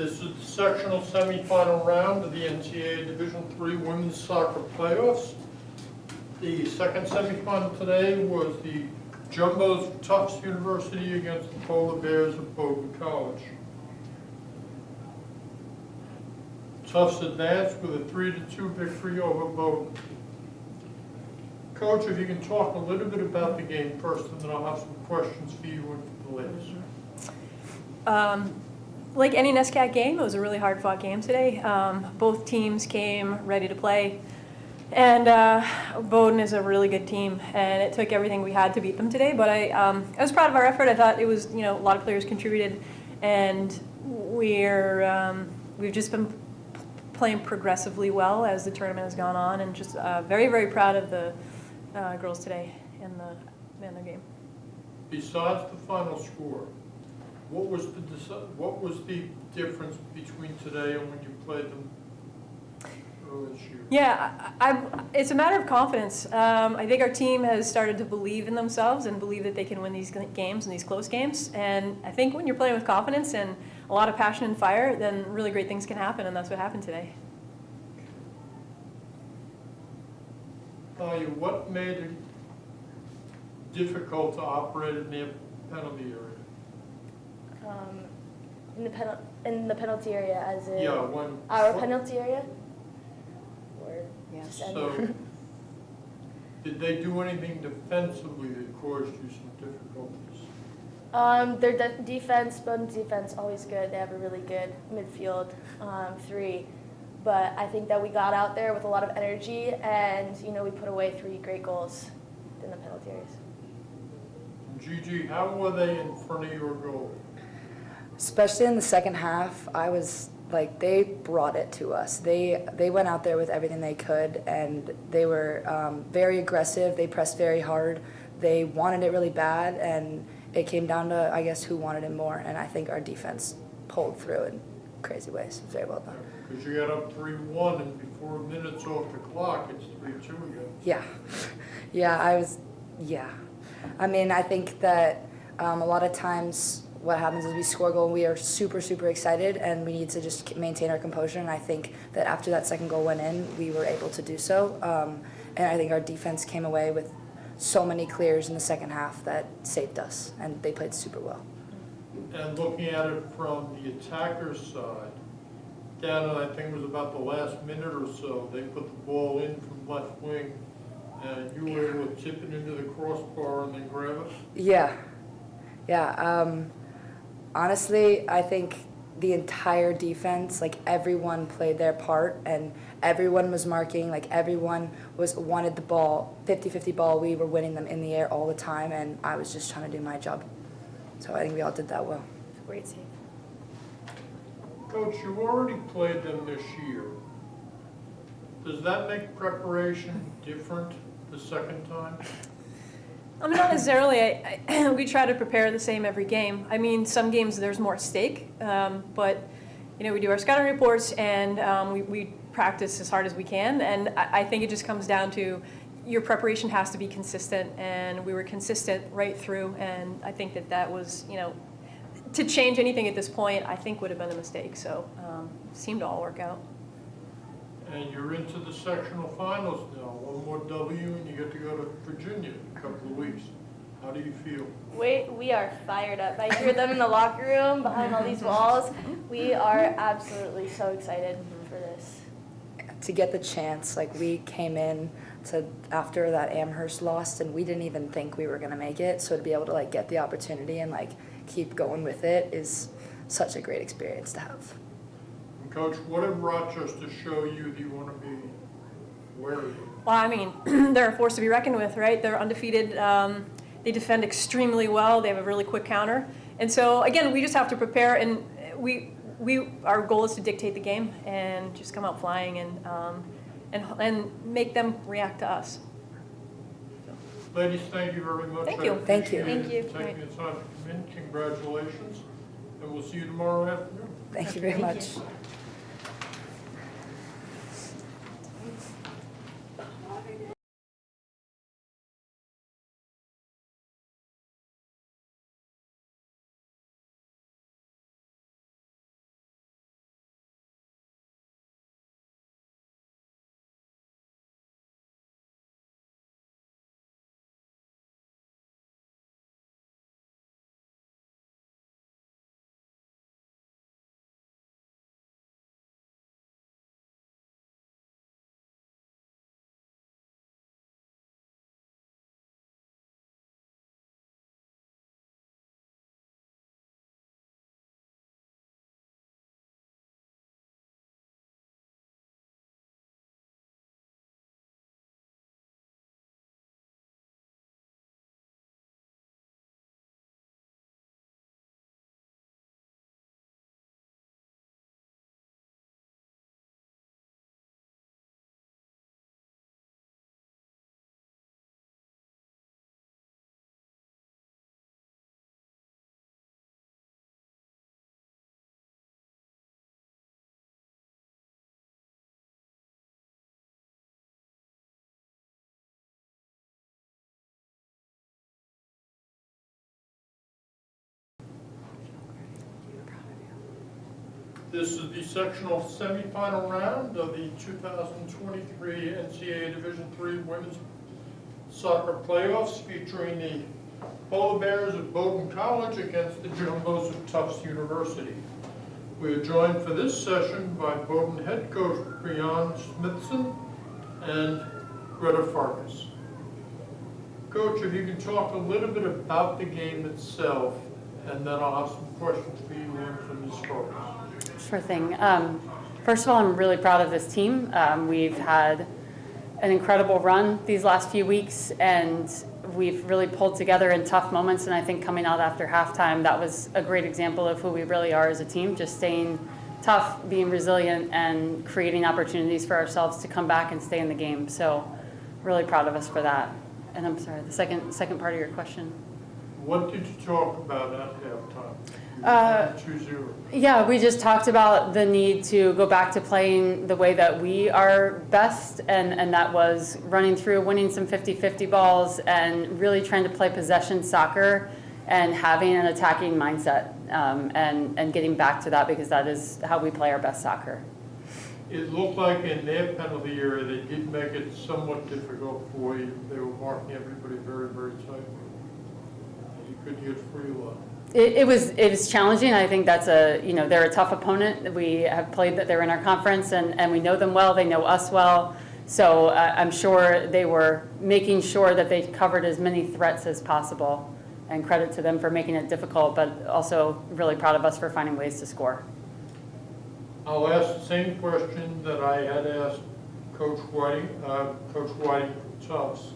This is the sectional semifinal round of the NCAA Division III Women's Soccer Playoffs. The second semifinal today was the Jumbos of Tufts University against the Polar Bears of Bowdoin College. Tufts advanced with a 3-2 victory over Bowdoin. Coach, if you can talk a little bit about the game first, and then I'll have some questions for you and for the ladies. Like any NESCAC game, it was a really hard-fought game today. Both teams came ready to play, and Bowdoin is a really good team, and it took everything we had to beat them today. But I was proud of our effort. I thought it was, a lot of players contributed, and we've just been playing progressively well as the tournament has gone on, and just very, very proud of the girls today in their game. Besides the final score, what was the difference between today and when you played them earlier this year? Yeah, it's a matter of confidence. I think our team has started to believe in themselves and believe that they can win these games and these close games. And I think when you're playing with confidence and a lot of passion and fire, then really great things can happen, and that's what happened today. What made it difficult to operate in the penalty area? In the penalty area, as in our penalty area, or just so did they do anything defensively that caused you some difficulties? Their defense, Bowdoin's defense, always good. They have a really good midfield three, but I think that we got out there with a lot of energy, and we put away 3 great goals in the penalty areas. Gigi, how were they in front of your goal? Especially in the second half, I was like, they brought it to us. They went out there with everything they could, and they were very aggressive. They pressed very hard. They wanted it really bad, and it came down to, I guess, who wanted it more. And I think our defense pulled through in crazy ways. Very well done. Because you got up 3-1, and before minutes off the clock, it's 3-2 again. Yeah. I mean, I think that a lot of times what happens is we score a goal and we are super, super excited, and we need to just maintain our composure. And I think that after that second goal went in, we were able to do so. And I think our defense came away with so many clears in the second half that saved us, and they played super well. And looking at it from the attacker's side, down at, I think it was about the last minute or so, they put the ball in from left wing, and you were able to tip it into the crossbar and then grab it? Yeah. Honestly, I think the entire defense, like everyone played their part, and everyone was marking, like everyone wanted the ball, 50-50 ball. We were winning them in the air all the time, and I was just trying to do my job. So I think we all did that well. Great save. Coach, you already played them this year. Does that make preparation different the second time? I mean, not necessarily. We try to prepare the same every game. I mean, some games there's more at stake, but we do our scouting reports, and we practice as hard as we can. And I think it just comes down to your preparation has to be consistent, and we were consistent right through. And I think that was, to change anything at this point, I think would have been a mistake. So it seemed to all work out. And you're into the sectional finals now. One more W, and you get to go to Virginia in a couple of weeks. How do you feel? We are fired up. I hear them in the locker room behind all these walls. We are absolutely so excited for this. To get the chance, like we came in after that Amherst lost, and we didn't even think we were going to make it. So to be able to get the opportunity and keep going with it is such a great experience to have. Coach, what did Rochester show you that you want to be wary of? Well, I mean, they're a force to be reckoned with, right? They're undefeated. They defend extremely well. They have a really quick counter. And so, again, we just have to prepare, and our goal is to dictate the game and just come out flying and make them react to us. Ladies, thank you very much. Thank you. Thank you. Thank you. Taking the time to come in. Congratulations. And we'll see you tomorrow afternoon. Thank you very much. This is the sectional semifinal round of the 2023 NCAA Division III Women's Soccer Playoffs featuring the Polar Bears of Bowdoin College against the Jumbos of Tufts University. We are joined for this session by Bowdoin head coach Breon Smithson and Greta Farkas. Coach, if you can talk a little bit about the game itself, and then I'll have some questions for you and from Ms. Farkas. Sure thing. First of all, I'm really proud of this team. We've had an incredible run these last few weeks, and we've really pulled together in tough moments. And I think coming out after halftime, that was a great example of who we really are as a team, just staying tough, being resilient, and creating opportunities for ourselves to come back and stay in the game. So really proud of us for that. And I'm sorry, the second part of your question. What did you talk about at halftime? 2-0. Yeah, we just talked about the need to go back to playing the way that we are best, and that was running through, winning some 50-50 balls, and really trying to play possession soccer and having an attacking mindset, and getting back to that, because that is how we play our best soccer. It looked like in their penalty area, they did make it somewhat difficult for you. They were marking everybody very, very tightly. You couldn't get free a lot. It was challenging. I think that's they're a tough opponent. We have played that they're in our conference, and we know them well. They know us well. So I'm sure they were making sure that they covered as many threats as possible, and credit to them for making it difficult, but also really proud of us for finding ways to score. I'll ask the same question that I had asked Coach Whiting from Tufts.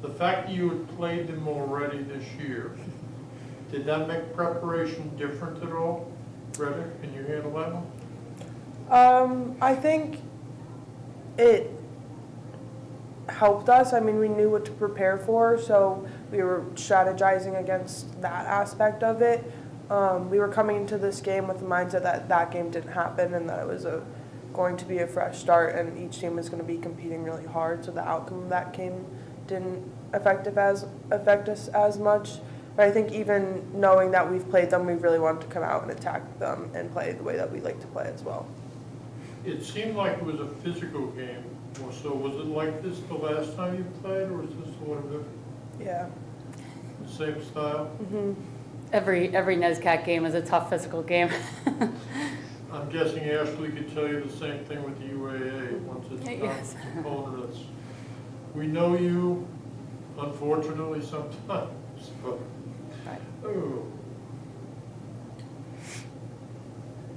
The fact that you had played them already this year, did that make preparation different at all? Greta, can you handle that one? I think it helped us. I mean, we knew what to prepare for, so we were strategizing against that aspect of it. We were coming into this game with the mindset that that game didn't happen and that it was going to be a fresh start, and each team was going to be competing really hard, so the outcome of that game didn't affect us as much. But I think even knowing that we've played them, we really wanted to come out and attack them and play the way that we like to play as well. It seemed like it was a physical game more so. Was it like this the last time you played, or is this a little different? Yeah. The same style? Mm-hmm. Every NESCAC game is a tough physical game. I'm guessing Ashley could tell you the same thing with the UAA once it's done. Yes. Opponents. We know you, unfortunately, sometimes, but Right. oh.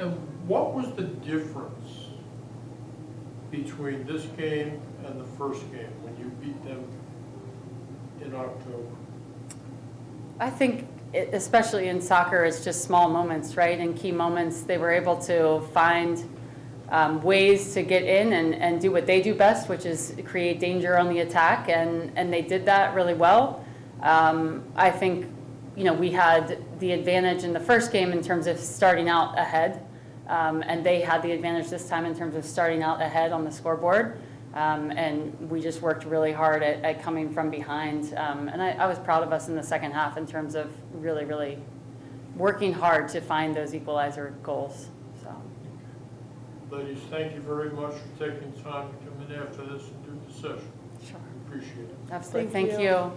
And what was the difference between this game and the first game when you beat them in October? I think, especially in soccer, it's just small moments, right? In key moments, they were able to find ways to get in and do what they do best, which is create danger on the attack, and they did that really well. I think, we had the advantage in the first game in terms of starting out ahead, and they had the advantage this time in terms of starting out ahead on the scoreboard. And we just worked really hard at coming from behind. And I was proud of us in the second half in terms of really, really working hard to find those equalizer goals. So, Ladies, thank you very much for taking time to come in after this and do the session. sure. Appreciate it. Absolutely. Thank Thank you. you.